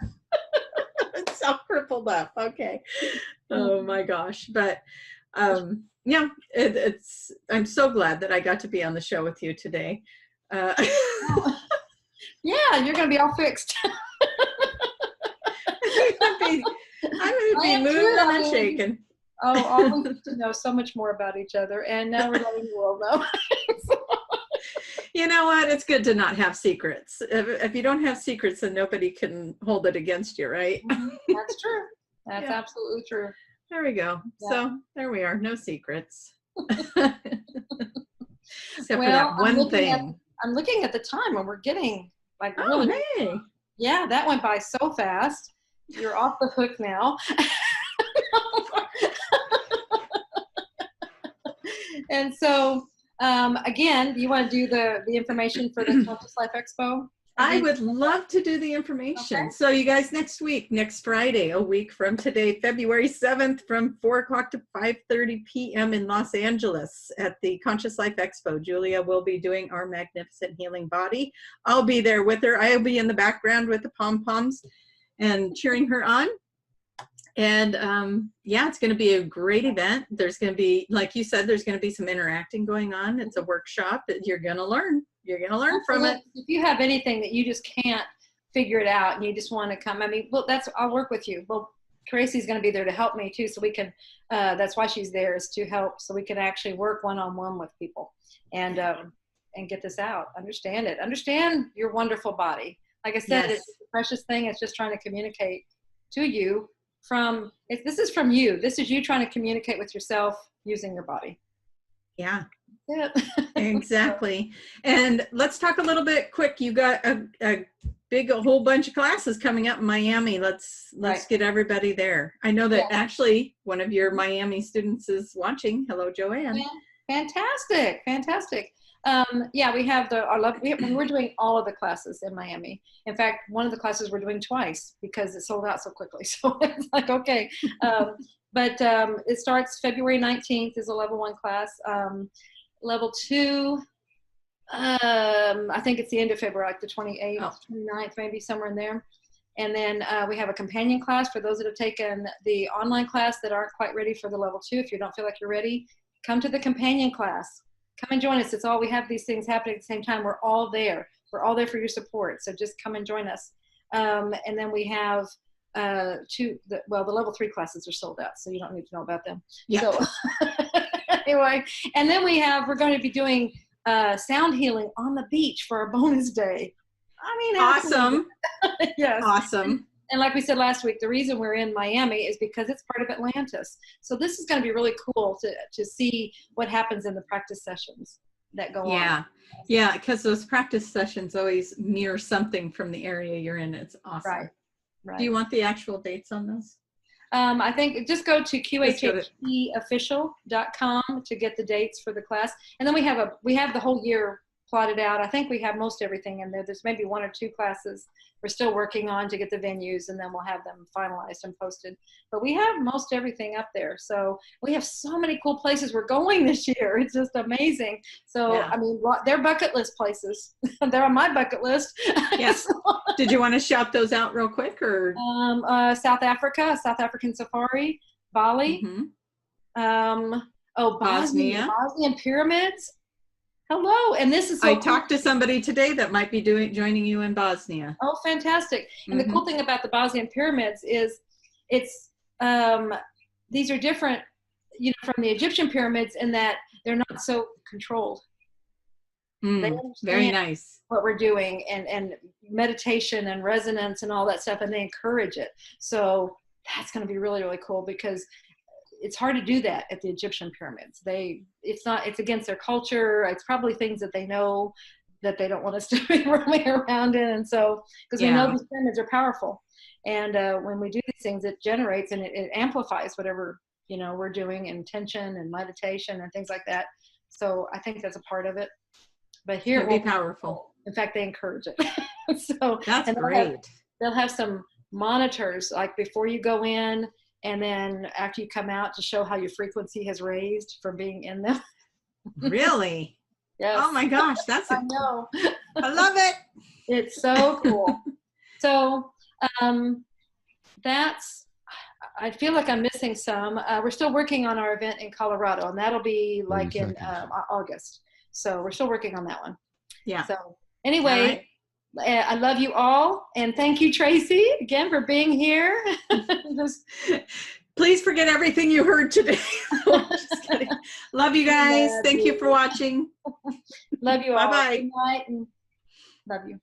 It's all crippled up. Okay. Oh my gosh. But yeah, it's, I'm so glad that I got to be on the show with you today. Yeah, you're going to be all fixed. I'm going to be moving and shaking. Oh, all we need to know so much more about each other, and now we're letting the world know. You know what? It's good to not have secrets. If you don't have secrets, then nobody can hold it against you, right? That's true. That's absolutely true. There we go. Yeah. So there we are. No secrets. Except for that one thing. I'm looking at the time, and we're getting like really. Hey. Yeah, that went by so fast. You're off the hook now. And so, again, do you want to do the information for the Conscious Life Expo? I would love to do the information. Okay. So you guys, next Friday, a week from today, February 7th, from 4 o'clock to 5:30 p.m. in Los Angeles at the Conscious Life Expo. Julia will be doing our Magnificent Healing Body. I'll be there with her. I'll be in the background with the pom-poms and cheering her on. And yeah, it's going to be a great event. There's going to be, like you said, there's going to be some interacting going on. It's a workshop that you're going to learn. You're going to learn from it. If you have anything that you just can't figure it out and you just want to come, I mean, well, I'll work with you. Well, Tracie's going to be there to help me too. So we can, that's why she's there, is to help, so we can actually work one-on-one with people and get this out. Understand it. Understand your wonderful body. Like I said, It's the precious thing. It's just trying to communicate to you this is from you. This is you trying to communicate with yourself using your body. Yeah. Exactly. And let's talk a little bit quick. You got a whole bunch of classes coming up in Miami. Let's get everybody there. I know that actually one of your Miami students is watching. Hello, Joanne. Fantastic. Yeah, we have we're doing all of the classes in Miami. In fact, one of the classes we're doing twice because it sold out so quickly. So it's like, okay. But it starts February 19th is a level 1 class. Level 2, I think it's the end of February, like the 28th, 29th, maybe somewhere in there. And then we have a companion class for those that have taken the online class that aren't quite ready for the level 2. If you don't feel like you're ready, come to the companion class. Come and join us. It's all, we have these things happening at the same time. We're all there. We're all there for your support. So just come and join us. And then we have the level 3 classes are sold out, so you don't need to know about them. Yeah. So anyway, and then we're going to be doing sound healing on the beach for our bonus day. I mean, absolutely. Awesome. Yes. Awesome. And like we said last week, the reason we're in Miami is because it's part of Atlantis. So this is going to be really cool to see what happens in the practice sessions that go on. Yeah. Yeah, because those practice sessions always mirror something from the area you're in. It's awesome. Right. Right. Do you want the actual dates on those? I think just go to qhhpofficial.com to get the dates for the class. And then we have the whole year plotted out. I think we have most everything in there. There's maybe 1 or 2 classes we're still working on to get the venues, and then we'll have them finalized and posted. But we have most everything up there. So we have so many cool places we're going this year. It's just amazing. So, yeah. I mean, they're bucket list places. They're on my bucket list. Yes. Did you want to shout those out real quick? Or South Africa, South African Safari, Bali. Mm-hmm. Bosnia. Bosnian pyramids. Hello, and this is so I cool. talked to somebody today that might be joining you in Bosnia. Oh, fantastic. And the cool thing about the Bosnian pyramids is these are different, from the Egyptian pyramids in that they're not so controlled. Very nice. What we're doing and meditation and resonance and all that stuff, and they encourage it. So that's going to be really, really cool because it's hard to do that at the Egyptian pyramids. It's against their culture. It's probably things that they know that they don't want us to be roaming around in. And so, because we know these pyramids are powerful. And when we do these things, it generates and it amplifies whatever, we're doing, intention and meditation and things like that. So I think that's a part of it. But here it will be powerful. In fact, they encourage it. So that's great. They'll have some monitors like before you go in, and then after you come out to show how your frequency has raised from being in them. Really? Yes. Oh my gosh, I know. I love it. It's so cool. So I feel like I'm missing some. We're still working on our event in Colorado, and that'll be like in August. So we're still working on that one. Yeah. So anyway, I love you all, and thank you, Tracie, again for being here. Please forget everything you heard today. Just kidding. Love you guys. Thank you for watching. Love you all. Bye-bye. Good night, and love you.